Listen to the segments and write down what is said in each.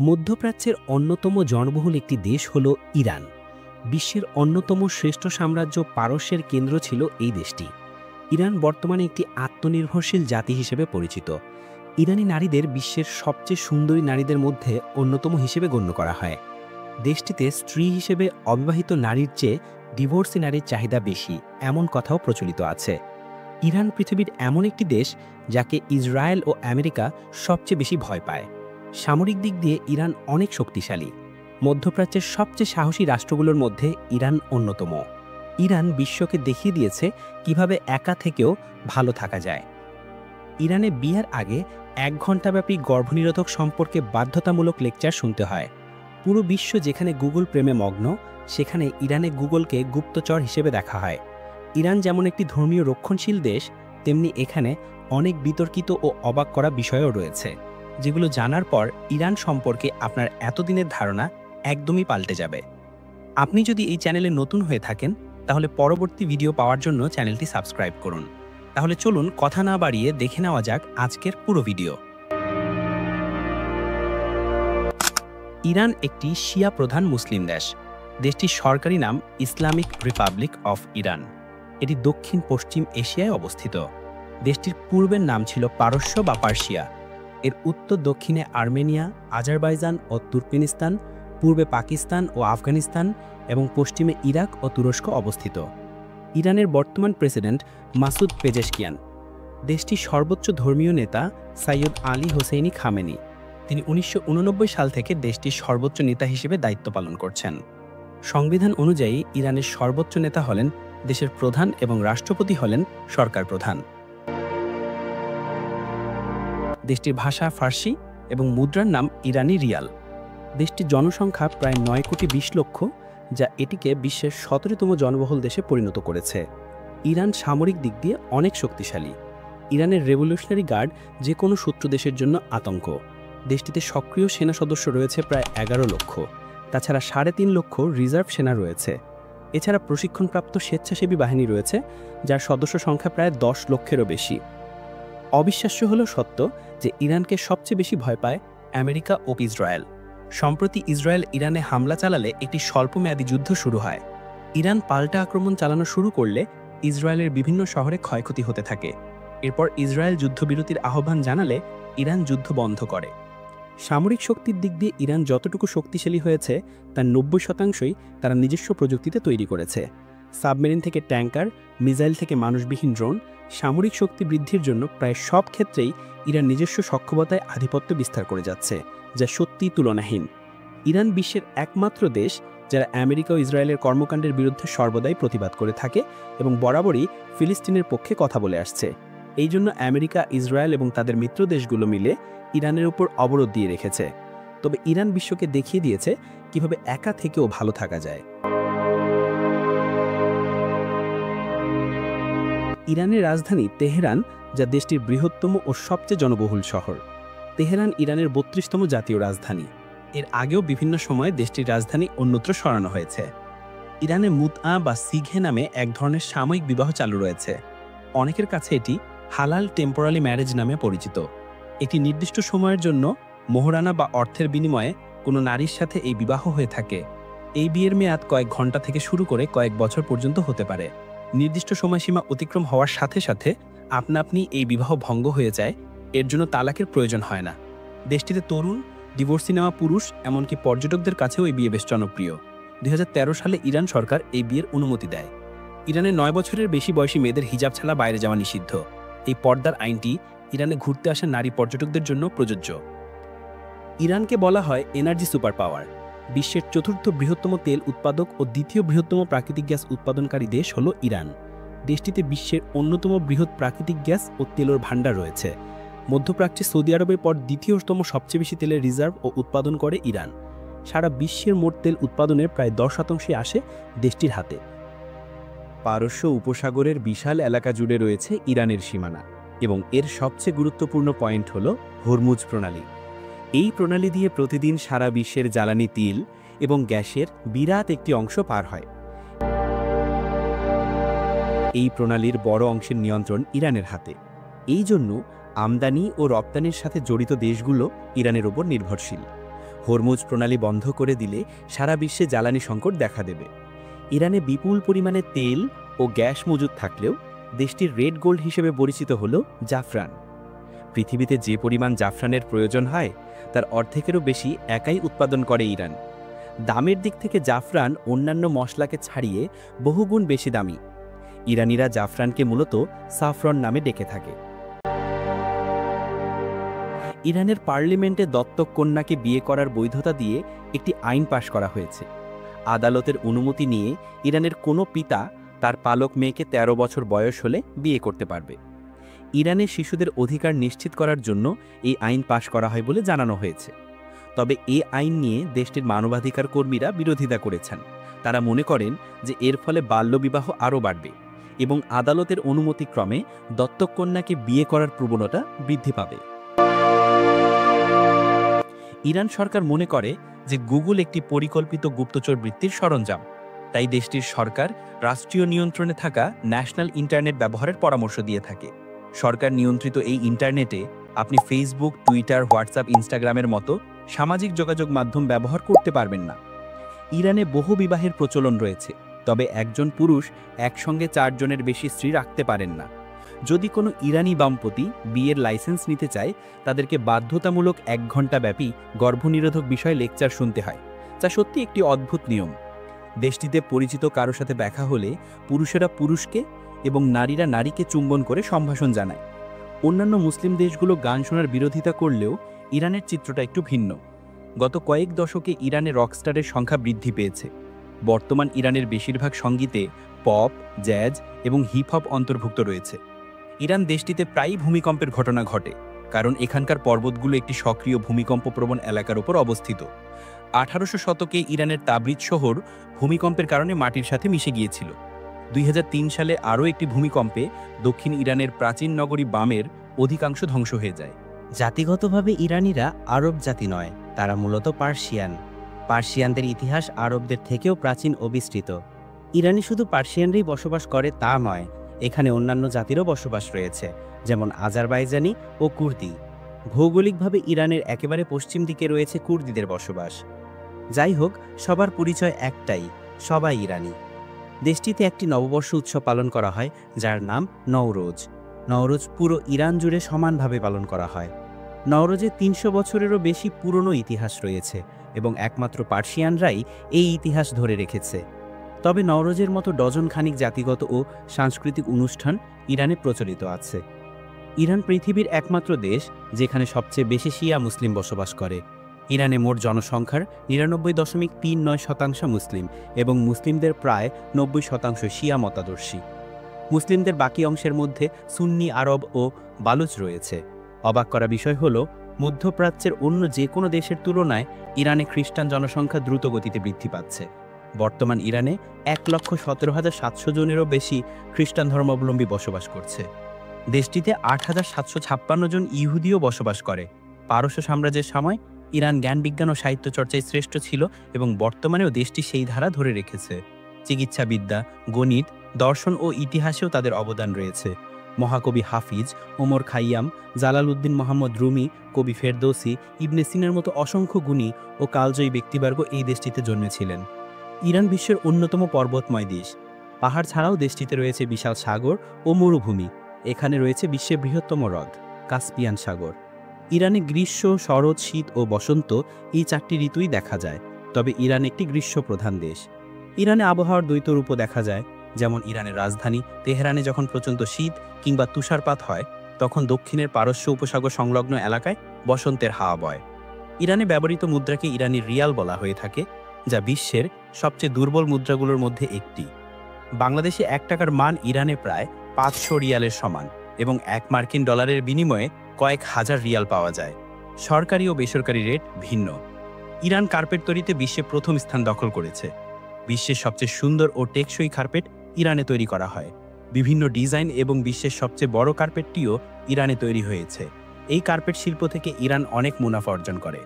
মধ্যপ্রাচ্যের অন্যতম জনবহুল একটি দেশ হল ইরান। বিশ্বের অন্যতম শ্রেষ্ঠ সাম্রাজ্য পারস্যের কেন্দ্র ছিল এই দেশটি। ইরান বর্তমানে একটি আত্মনির্ভরশীল জাতি হিসেবে পরিচিত। ইরানি নারীদের বিশ্বের সবচেয়ে সুন্দরী নারীদের মধ্যে অন্যতম হিসেবে গণ্য করা হয়। দেশটিতে স্ত্রী হিসেবে অবিবাহিত নারীর চেয়ে ডিভোর্সি নারীর চাহিদা বেশি, এমন কথাও প্রচলিত আছে। ইরান পৃথিবীর এমন একটি দেশ যাকে ইসরায়েল ও আমেরিকা সবচেয়ে বেশি ভয় পায়। সামরিক দিক দিয়ে ইরান অনেক শক্তিশালী। মধ্যপ্রাচ্যের সবচেয়ে সাহসী রাষ্ট্রগুলোর মধ্যে ইরান অন্যতম। ইরান বিশ্বকে দেখিয়ে দিয়েছে কিভাবে একা থেকেও ভালো থাকা যায়। ইরানে বিয়ের আগে 1 ঘণ্টাব্যাপী গর্ভনিরোধক সম্পর্কে বাধ্যতামূলক লেকচার শুনতে হয়। পুরো বিশ্ব যেখানে গুগল প্রেমে মগ্ন, সেখানে ইরানে গুগলকে গুপ্তচর হিসেবে দেখা হয়। ইরান যেমন একটি ধর্মীয় রক্ষণশীল দেশ, তেমনি এখানে অনেক বিতর্কিত ও অবাক করা বিষয়ও রয়েছে, যেগুলো জানার পর ইরান সম্পর্কে আপনার এতদিনের ধারণা একদমই পাল্টে যাবে। আপনি যদি এই চ্যানেলে নতুন হয়ে থাকেন, তাহলে পরবর্তী ভিডিও পাওয়ার জন্য চ্যানেলটি সাবস্ক্রাইব করুন। তাহলে চলুন কথা না বাড়িয়ে দেখে নেওয়া যাক আজকের পুরো ভিডিও। ইরান একটি শিয়া প্রধান মুসলিম দেশ। দেশটির সরকারি নাম ইসলামিক রিপাবলিক অফ ইরান। এটি দক্ষিণ পশ্চিম এশিয়ায় অবস্থিত। দেশটির পূর্বের নাম ছিল পারস্য বা পার্সিয়া। এর উত্তর দক্ষিণে আর্মেনিয়া, আজারবাইজান ও তুর্কমেনিস্তান, পূর্বে পাকিস্তান ও আফগানিস্তান এবং পশ্চিমে ইরাক ও তুরস্ক অবস্থিত। ইরানের বর্তমান প্রেসিডেন্ট মাসুদ পেজেশকিয়ান। দেশটির সর্বোচ্চ ধর্মীয় নেতা সৈয়দ আলী হোসেইনি খামেনি। তিনি 1989 সাল থেকে দেশটির সর্বোচ্চ নেতা হিসেবে দায়িত্ব পালন করছেন। সংবিধান অনুযায়ী ইরানের সর্বোচ্চ নেতা হলেন দেশের প্রধান এবং রাষ্ট্রপতি হলেন সরকার প্রধান। দেশটির ভাষা ফার্সি এবং মুদ্রার নাম ইরানি রিয়াল। দেশটির জনসংখ্যা প্রায় 9 কোটি 20 লক্ষ, যা এটিকে বিশ্বের 17তম জনবহুল দেশে পরিণত করেছে। ইরান সামরিক দিক দিয়ে অনেক শক্তিশালী। ইরানের রেভলিউশনারি গার্ড যে কোনো শত্রু দেশের জন্য আতঙ্ক। দেশটিতে সক্রিয় সেনা সদস্য রয়েছে প্রায় 11 লক্ষ। তাছাড়া 3.5 লক্ষ রিজার্ভ সেনা রয়েছে। এছাড়া প্রশিক্ষণপ্রাপ্ত স্বেচ্ছাসেবী বাহিনী রয়েছে, যার সদস্য সংখ্যা প্রায় 10 লক্ষেরও বেশি। অবিশ্বাস্য হলেও সত্য যে ইরানকে সবচেয়ে বেশি ভয় পায় আমেরিকা ও ইসরায়েল। সম্প্রতি ইসরায়েল ইরানে হামলা চালালে একটি স্বল্পমেয়াদী যুদ্ধ শুরু হয়। ইরান পাল্টা আক্রমণ চালানো শুরু করলে ইসরায়েলের বিভিন্ন শহরে ক্ষয়ক্ষতি হতে থাকে। এরপর ইসরায়েল যুদ্ধবিরতির আহ্বান জানালে ইরান যুদ্ধ বন্ধ করে। সামরিক শক্তির দিক দিয়ে ইরান যতটুকু শক্তিশালী হয়েছে তার 90%ই তারা নিজস্ব প্রযুক্তিতে তৈরি করেছে। সাবমেরিন থেকে ট্যাঙ্কার, মিসাইল থেকে মানুষবিহীন ড্রোন, সামরিক শক্তি বৃদ্ধির জন্য প্রায় সব ক্ষেত্রেই ইরান নিজস্ব সক্ষমতায় আধিপত্য বিস্তার করে যাচ্ছে, যা সত্যিই তুলনাহীন। ইরান বিশ্বের একমাত্র দেশ যারা আমেরিকা ও ইসরায়েলের কর্মকাণ্ডের বিরুদ্ধে সর্বদাই প্রতিবাদ করে থাকে এবং বরাবরই ফিলিস্তিনের পক্ষে কথা বলে আসছে। এই জন্য আমেরিকা, ইসরায়েল এবং তাদের মিত্র দেশগুলো মিলে ইরানের উপর অবরোধ দিয়ে রেখেছে। তবে ইরান বিশ্বকে দেখিয়ে দিয়েছে কিভাবে একা থেকেও ভালো থাকা যায়। ইরানের রাজধানী তেহরান, যা দেশটির বৃহত্তম ও সবচেয়ে জনবহুল শহর। তেহরান ইরানের 32তম জাতীয় রাজধানী। এর আগেও বিভিন্ন সময়ে দেশটির রাজধানী অন্যত্র সরানো হয়েছে। ইরানে মুতআ বা সিঘে নামে এক ধরনের সাময়িক বিবাহ চালু রয়েছে। অনেকের কাছে এটি হালাল টেম্পোরারি ম্যারেজ নামে পরিচিত। এটি নির্দিষ্ট সময়ের জন্য মোহরানা বা অর্থের বিনিময়ে কোনো নারীর সাথে এই বিবাহ হয়ে থাকে। এই বিয়ের মেয়াদ কয়েক ঘন্টা থেকে শুরু করে কয়েক বছর পর্যন্ত হতে পারে। নির্দিষ্ট সময়সীমা অতিক্রম হওয়ার সাথে সাথে আপনা আপনি এই বিবাহ ভঙ্গ হয়ে যায়। এর জন্য তালাকের প্রয়োজন হয় না। দেশটিতে তরুণ, ডিভোর্সি নেওয়া পুরুষ, এমনকি পর্যটকদের কাছেও এই বিয়ে বেশ জনপ্রিয়। 2013 সালে ইরান সরকার এই বিয়ের অনুমতি দেয়। ইরানে 9 বছরের বেশি বয়সী মেয়েদের হিজাব ছাড়া বাইরে যাওয়া নিষিদ্ধ। এই পর্দার আইনটি ইরানে ঘুরতে আসা নারী পর্যটকদের জন্য প্রযোজ্য। ইরানকে বলা হয় এনার্জি সুপার পাওয়ার। বিশ্বের 4র্থ বৃহত্তম তেল উৎপাদক ও 2য় বৃহত্তম প্রাকৃতিক গ্যাস উৎপাদনকারী দেশ হল ইরান। দেশটিতে বিশ্বের অন্যতম বৃহৎ প্রাকৃতিক গ্যাস ও তেলের ভাণ্ডার রয়েছে। মধ্যপ্রাচ্যে সৌদি আরবের পর 2য়তম সবচেয়ে বেশি তেলের রিজার্ভ ও উৎপাদন করে ইরান। সারা বিশ্বের মোট তেল উৎপাদনের প্রায় 10% আসে দেশটির হাতে। পারস্য উপসাগরের বিশাল এলাকা জুড়ে রয়েছে ইরানের সীমানা, এবং এর সবচেয়ে গুরুত্বপূর্ণ পয়েন্ট হল হরমুজ প্রণালী। এই প্রণালী দিয়ে প্রতিদিন সারা বিশ্বের জ্বালানি, তেল এবং গ্যাসের বিরাট একটি অংশ পার হয়। এই প্রণালীর বড় অংশের নিয়ন্ত্রণ ইরানের হাতে। এই জন্য আমদানি ও রপ্তানির সাথে জড়িত দেশগুলো ইরানের ওপর নির্ভরশীল। হরমুজ প্রণালী বন্ধ করে দিলে সারা বিশ্বে জ্বালানি সংকট দেখা দেবে। ইরানে বিপুল পরিমাণে তেল ও গ্যাস মজুদ থাকলেও দেশটির রেড গোল্ড হিসেবে পরিচিত হল জাফরান। পৃথিবীতে যে পরিমাণ জাফরানের প্রয়োজন হয় তার অর্ধেকেরও বেশি একাই উৎপাদন করে ইরান। দামের দিক থেকে জাফরান অন্যান্য মশলাকে ছাড়িয়ে বহুগুণ বেশি দামি। ইরানিরা জাফরানকে মূলত সাফরন নামে ডেকে থাকে। ইরানের পার্লামেন্টে দত্তক কন্যাকে বিয়ে করার বৈধতা দিয়ে একটি আইন পাশ করা হয়েছে। আদালতের অনুমতি নিয়ে ইরানের কোনো পিতা তার পালক মেয়েকে ১৩ বছর বয়স হলে বিয়ে করতে পারবে। ইরানের শিশুদের অধিকার নিশ্চিত করার জন্য এই আইন পাশ করা হয় বলে জানানো হয়েছে। তবে এই আইন নিয়ে দেশটির মানবাধিকার কর্মীরা বিরোধিতা করেছেন। তারা মনে করেন যে এর ফলে বাল্যবিবাহ আরও বাড়বে এবং আদালতের অনুমতিক্রমে দত্তক কন্যাকে বিয়ে করার প্রবণতা বৃদ্ধি পাবে। ইরান সরকার মনে করে যে গুগল একটি পরিকল্পিত গুপ্তচর বৃত্তির সরঞ্জাম, তাই দেশটির সরকার রাষ্ট্রীয় নিয়ন্ত্রণে থাকা ন্যাশনাল ইন্টারনেট ব্যবহারের পরামর্শ দিয়ে থাকে। সরকার নিয়ন্ত্রিত এই ইন্টারনেটে আপনি ফেসবুক, টুইটার, হোয়াটসঅ্যাপ, ইনস্টাগ্রামের মতো সামাজিক যোগাযোগ মাধ্যম ব্যবহার করতে পারবেন না। ইরানে বহু বিবাহের প্রচলন রয়েছে, তবে একজন পুরুষ একসঙ্গে ৪ জনের বেশি স্ত্রী রাখতে পারেন না। যদি কোনো ইরানি দম্পতি বিয়ের লাইসেন্স নিতে চায়, তাদেরকে বাধ্যতামূলক ১ ঘণ্টা ব্যাপী গর্ভনিরোধক বিষয়ে লেকচার শুনতে হয়, যা সত্যি একটি অদ্ভুত নিয়ম। দেশটিতে পরিচিত কারো সাথে দেখা হলে পুরুষেরা পুরুষকে এবং নারীরা নারীকে চুম্বন করে সম্ভাষণ জানায়। অন্যান্য মুসলিম দেশগুলো গান শোনার বিরোধিতা করলেও ইরানের চিত্রটা একটু ভিন্ন। গত কয়েক দশকে ইরানে রকস্টারের সংখ্যা বৃদ্ধি পেয়েছে। বর্তমান ইরানের বেশিরভাগ সঙ্গীতে পপ, জ্যাজ এবং হিপ হপ অন্তর্ভুক্ত রয়েছে। ইরান দেশটিতে প্রায়ই ভূমিকম্পের ঘটনা ঘটে, কারণ এখানকার পর্বতগুলো একটি সক্রিয় ভূমিকম্পপ্রবণ এলাকার উপর অবস্থিত। 1800 শতকে ইরানের তাবরিজ শহর ভূমিকম্পের কারণে মাটির সাথে মিশে গিয়েছিল। 2003 সালে আরও একটি ভূমিকম্পে দক্ষিণ ইরানের প্রাচীন নগরী বামের অধিকাংশ ধ্বংস হয়ে যায়। জাতিগতভাবে ইরানিরা আরব জাতি নয়, তারা মূলত পার্সিয়ান। পার্সিয়ানদের ইতিহাস আরবদের থেকেও প্রাচীন ও বিস্তৃত। ইরানে শুধু পার্সিয়ানরাই বসবাস করে তা নয়, এখানে অন্যান্য জাতিরও বসবাস রয়েছে, যেমন আজারবাইজানি ও কুর্দি। ভৌগোলিকভাবে ইরানের একেবারে পশ্চিম দিকে রয়েছে কুর্দিদের বসবাস। যাই হোক, সবার পরিচয় একটাই, সবাই ইরানি। দেশটিতে একটি নববর্ষ উৎসব পালন করা হয় যার নাম নওরোজ। নওরোজ পুরো ইরান জুড়ে সমানভাবে পালন করা হয়। নওরোজে 300 বছরেরও বেশি পুরনো ইতিহাস রয়েছে এবং একমাত্র পার্সিয়ানরাই এই ইতিহাস ধরে রেখেছে। তবে নওরোজের মতো ডজন খানিক জাতিগত ও সাংস্কৃতিক অনুষ্ঠান ইরানে প্রচলিত আছে। ইরান পৃথিবীর একমাত্র দেশ যেখানে সবচেয়ে বেশি শিয়া মুসলিম বসবাস করে। ইরানে মোট জনসংখ্যার 99.39% মুসলিম এবং মুসলিমদের প্রায় 90% শিয়া মতাদর্শী। মুসলিমদের বাকি অংশের মধ্যে সুন্নি আরব ও বালুচ রয়েছে। অবাক করা বিষয় হল, মধ্যপ্রাচ্যের অন্য যে কোনো দেশের তুলনায় ইরানে খ্রিস্টান জনসংখ্যা দ্রুত গতিতে বৃদ্ধি পাচ্ছে। বর্তমান ইরানে 1,17,700 জনেরও বেশি খ্রিস্টান ধর্মাবলম্বী বসবাস করছে। দেশটিতে 8,756 জন ইহুদিও বসবাস করে। পারস্য সাম্রাজ্যের সময় ইরান জ্ঞান বিজ্ঞান ও সাহিত্য চর্চায় শ্রেষ্ঠ ছিল এবং বর্তমানেও দেশটি সেই ধারা ধরে রেখেছে। চিকিৎসাবিদ্যা, গণিত, দর্শন ও ইতিহাসেও তাদের অবদান রয়েছে। মহাকবি হাফিজ, ওমর খাইয়াম, জালালউদ্দিন মোহাম্মদ রুমি, কবি ফেরদৌসি, ইবনে সিনার মতো অসংখ্য গুণী ও কালজয়ী ব্যক্তিবর্গ এই দেশটিতে জন্মেছিলেন। ইরান বিশ্বের অন্যতম পর্বতময় দেশ। পাহাড় ছাড়াও দেশটিতে রয়েছে বিশাল সাগর ও মরুভূমি। এখানে রয়েছে বিশ্বের বৃহত্তম হ্রদ কাস্পিয়ান সাগর। ইরানে গ্রীষ্ম, শরৎ, শীত ও বসন্ত এই 4টি ঋতুই দেখা যায়। তবে ইরান একটি গ্রীষ্মপ্রধান দেশ। ইরানে আবহাওয়ার দ্বৈত রূপও দেখা যায়, যেমন ইরানের রাজধানী তেহরানে যখন প্রচণ্ড শীত কিংবা তুষারপাত হয়, তখন দক্ষিণের পারস্য উপসাগর সংলগ্ন এলাকায় বসন্তের হাওয়া বয়। ইরানে ব্যবহৃত মুদ্রাকে ইরানি রিয়াল বলা হয়ে থাকে, যা বিশ্বের সবচেয়ে দুর্বল মুদ্রাগুলোর মধ্যে একটি। বাংলাদেশে 1 টাকার মান ইরানে প্রায় 500 রিয়ালের সমান এবং 1 মার্কিন ডলারের বিনিময়ে কয়েক হাজার রিয়াল পাওয়া যায়। সরকারি ও বেসরকারি রেট ভিন্ন। ইরান কার্পেট তৈরিতে বিশ্বে প্রথম স্থান দখল করেছে। বিশ্বের সবচেয়ে সুন্দর ও টেকসই কার্পেট ইরানে তৈরি করা হয়। বিভিন্ন ডিজাইন এবং বিশ্বের সবচেয়ে বড় কার্পেটটিও ইরানে তৈরি হয়েছে। এই কার্পেট শিল্প থেকে ইরান অনেক মুনাফা অর্জন করে।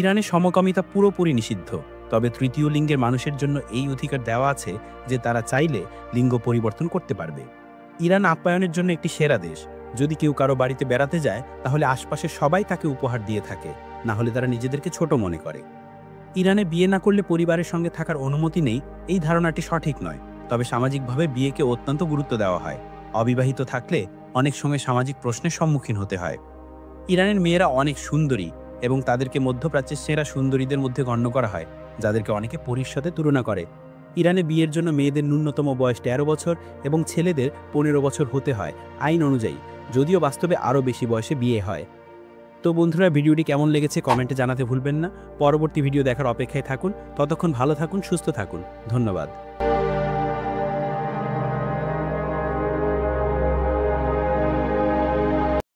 ইরানে সমকামিতা পুরোপুরি নিষিদ্ধ, তবে তৃতীয় লিঙ্গের মানুষের জন্য এই অধিকার দেওয়া আছে যে তারা চাইলে লিঙ্গ পরিবর্তন করতে পারবে। ইরান আপ্যায়নের জন্য একটি সেরা দেশ। যদি কেউ কারো বাড়িতে বেড়াতে যায়, তাহলে আশপাশের সবাই তাকে উপহার দিয়ে থাকে। না হলে তারা নিজেদেরকে ছোট মনে করে। ইরানে বিয়ে না করলে পরিবারের সঙ্গে থাকার অনুমতি নেই, এই ধারণাটি সঠিক নয়। তবে সামাজিকভাবে বিয়েকে অত্যন্ত গুরুত্ব দেওয়া হয়। অবিবাহিত থাকলে অনেক সময় সামাজিক প্রশ্নের সম্মুখীন হতে হয়। ইরানের মেয়েরা অনেক সুন্দরী এবং তাদেরকে মধ্যপ্রাচ্যের সেরা সুন্দরীদের মধ্যে গণ্য করা হয়, যাদেরকে অনেকে পরীর সাথে তুলনা করে। ইরানে বিয়ের জন্য মেয়েদের ন্যূনতম বয়স 13 বছর এবং ছেলেদের 15 বছর হতে হয় আইন অনুযায়ী, যদিও বাস্তবে আরও বেশি বয়সে বিয়ে হয়। তো বন্ধুরা, ভিডিওটি কেমন লেগেছে কমেন্টে জানাতে ভুলবেন না। পরবর্তী ভিডিও দেখার অপেক্ষায় থাকুন। ততক্ষণ ভালো থাকুন, সুস্থ থাকুন। ধন্যবাদ।